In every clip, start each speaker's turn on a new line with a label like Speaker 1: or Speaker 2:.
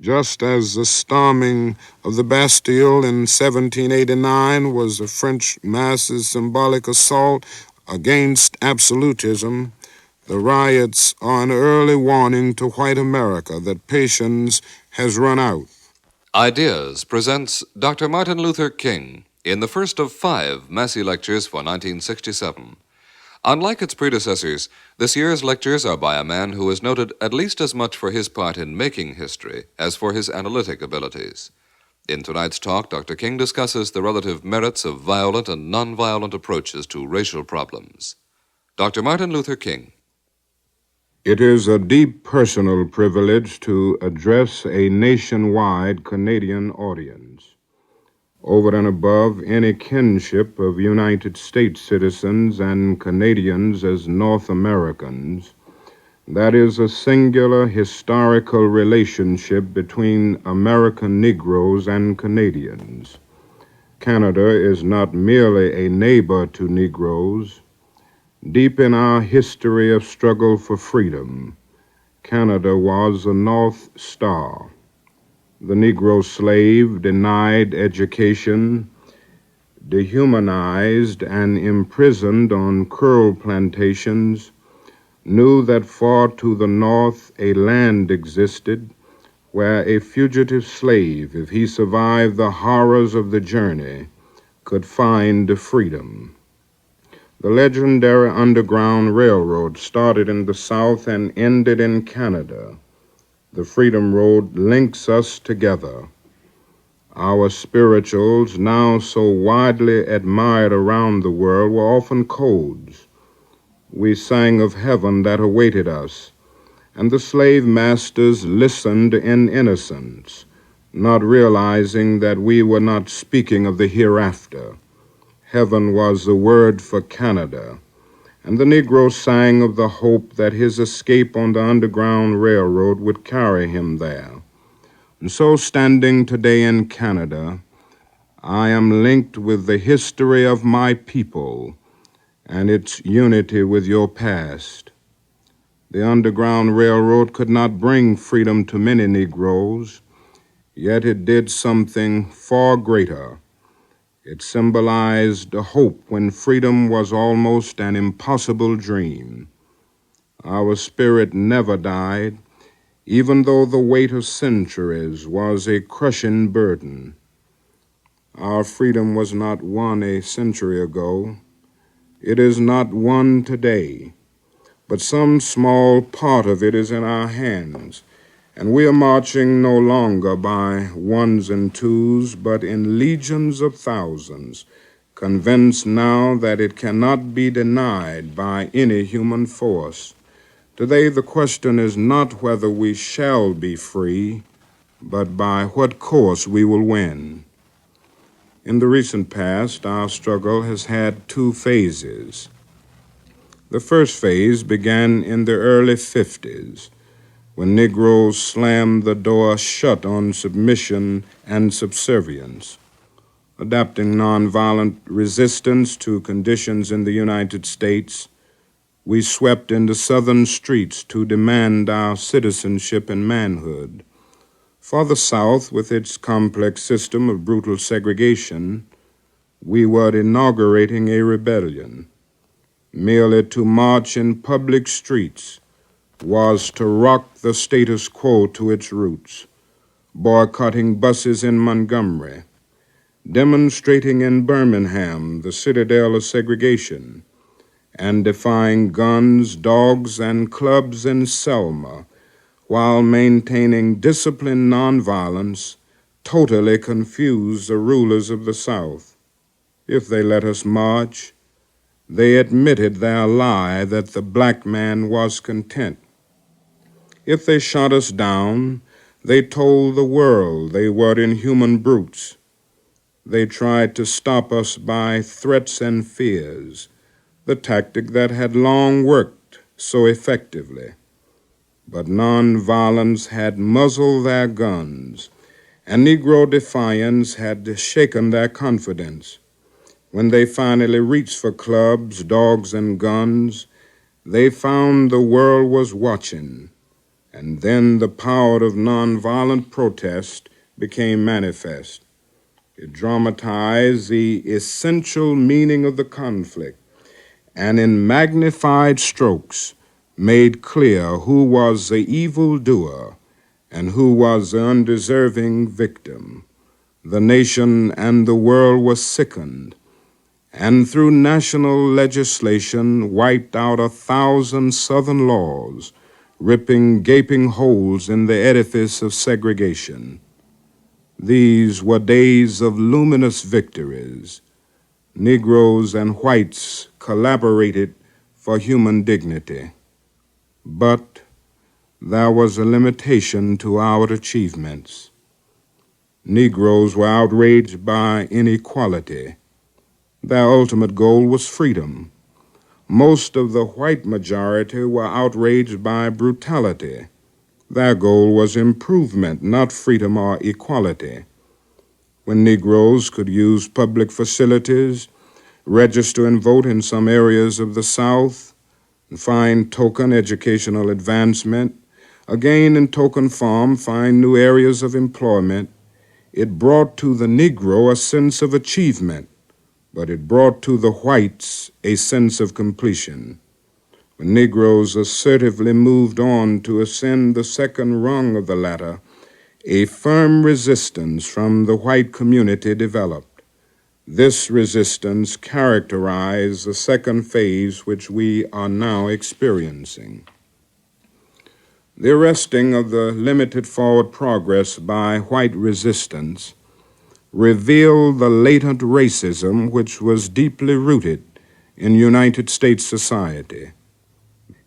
Speaker 1: Just as the storming of the Bastille in 1789 was the French Massey's symbolic assault against absolutism, the riots are an early warning to white America that patience has run out.
Speaker 2: Ideas presents Dr. Martin Luther King in the first of 5 Massey lectures for 1967. Unlike its predecessors, this year's lectures are by a man who is noted at least as much for his part in making history as for his analytic abilities. In tonight's talk, Dr. King discusses the relative merits of violent and nonviolent approaches to racial problems. Dr. Martin Luther King.
Speaker 1: It is a deep personal privilege to address a nationwide Canadian audience. Over and above any kinship of United States citizens and Canadians as North Americans, that is a singular historical relationship between American Negroes and Canadians. Canada is not merely a neighbor to Negroes. Deep in our history of struggle for freedom, Canada was a North Star. The Negro slave, denied education, dehumanized, and imprisoned on curl plantations, knew that far to the north a land existed where a fugitive slave, if he survived the horrors of the journey, could find freedom. The legendary Underground Railroad started in the South and ended in Canada. The Freedom Road links us together. Our spirituals, now so widely admired around the world, were often codes. We sang of heaven that awaited us, and the slave masters listened in innocence, not realizing that we were not speaking of the hereafter. Heaven was the word for Canada, and the Negro sang of the hope that his escape on the Underground Railroad would carry him there. And so, standing today in Canada, I am linked with the history of my people and its unity with your past. The Underground Railroad could not bring freedom to many Negroes, yet it did something far greater. It symbolized a hope when freedom was almost an impossible dream. Our spirit never died, even though the weight of centuries was a crushing burden. Our freedom was not won a century ago. It is not won today, but some small part of it is in our hands, and we are marching no longer by ones and twos, but in legions of thousands, convinced now that it cannot be denied by any human force. Today, the question is not whether we shall be free, but by what course we will win. In the recent past, our struggle has had 2 phases. The first phase began in the early 50s, when Negroes slammed the door shut on submission and subservience. Adapting nonviolent resistance to conditions in the United States, we swept into southern streets to demand our citizenship and manhood. For the South, with its complex system of brutal segregation, we were inaugurating a rebellion. Merely to march in public streets was to rock the status quo to its roots, boycotting buses in Montgomery, demonstrating in Birmingham, the citadel of segregation, and defying guns, dogs, and clubs in Selma, while maintaining disciplined nonviolence, totally confused the rulers of the South. If they let us march, they admitted their lie that the black man was content. If they shot us down, they told the world they were inhuman brutes. They tried to stop us by threats and fears, the tactic that had long worked so effectively. But nonviolence had muzzled their guns, and Negro defiance had shaken their confidence. When they finally reached for clubs, dogs, and guns, they found the world was watching, and then the power of nonviolent protest became manifest. It dramatized the essential meaning of the conflict and in magnified strokes made clear who was the evildoer and who was the undeserving victim. The nation and the world were sickened, and through national legislation wiped out 1,000 Southern laws, ripping gaping holes in the edifice of segregation. These were days of luminous victories. Negroes and whites collaborated for human dignity. But there was a limitation to our achievements. Negroes were outraged by inequality. Their ultimate goal was freedom. Most of the white majority were outraged by brutality. Their goal was improvement, not freedom or equality. When Negroes could use public facilities, register and vote in some areas of the South, and find token educational advancement, again in token form find new areas of employment, it brought to the Negro a sense of achievement, but it brought to the whites a sense of completion. When Negroes assertively moved on to ascend the second rung of the ladder, a firm resistance from the white community developed. This resistance characterized the second phase which we are now experiencing. The arresting of the limited forward progress by white resistance revealed the latent racism which was deeply rooted in United States society.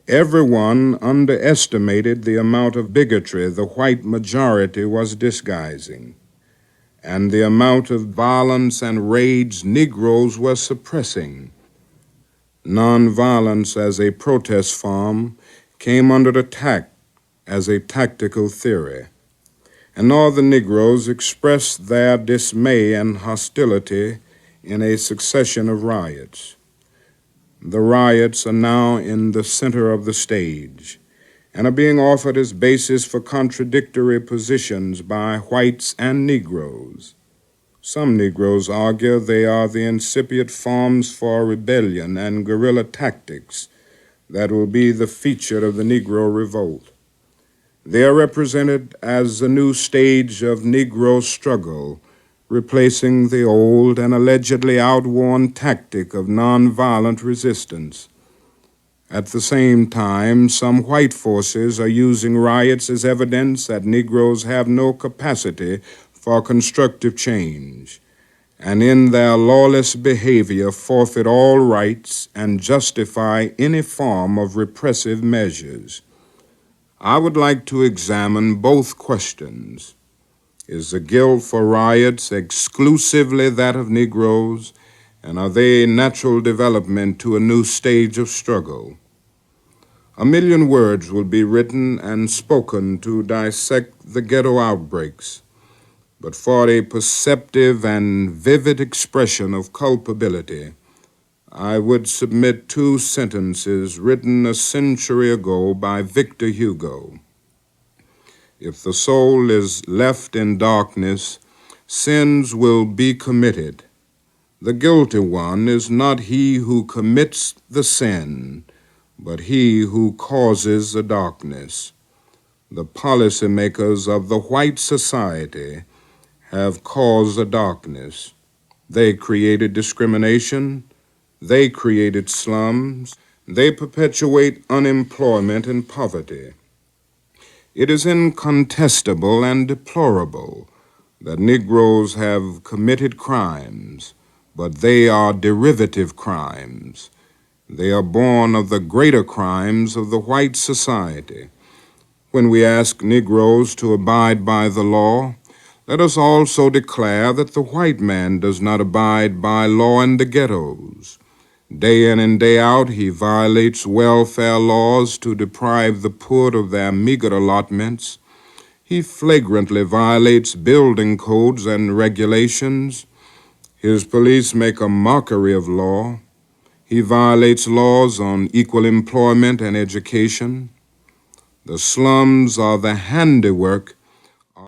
Speaker 1: Everyone underestimated the amount of bigotry the white majority was disguising, and the amount of violence and rage Negroes were suppressing. Nonviolence as a protest form came under attack as a tactical theory, and Northern Negroes expressed their dismay and hostility in a succession of riots. The riots are now in the center of the stage and are being offered as basis for contradictory positions by whites and Negroes. Some Negroes argue they are the incipient forms for rebellion and guerrilla tactics that will be the feature of the Negro revolt. They are represented as the new stage of Negro struggle, replacing the old and allegedly outworn tactic of nonviolent resistance. At the same time, some white forces are using riots as evidence that Negroes have no capacity for constructive change, and in their lawless behavior forfeit all rights and justify any form of repressive measures. I would like to examine both questions. Is the guilt for riots exclusively that of Negroes, and are they natural development to a new stage of struggle? 1,000,000 words will be written and spoken to dissect the ghetto outbreaks, but for a perceptive and vivid expression of culpability, I would submit 2 sentences written a century ago by Victor Hugo. If the soul is left in darkness, sins will be committed. The guilty one is not he who commits the sin, but he who causes the darkness. The policymakers of the white society have caused the darkness. They created discrimination. They created slums. They perpetuate unemployment and poverty. It is incontestable and deplorable that Negroes have committed crimes, but they are derivative crimes. They are born of the greater crimes of the white society. When we ask Negroes to abide by the law, let us also declare that the white man does not abide by law in the ghettos. Day in and day out, he violates welfare laws to deprive the poor of their meager allotments. He flagrantly violates building codes and regulations. His police make a mockery of law. He violates laws on equal employment and education. The slums are the handiwork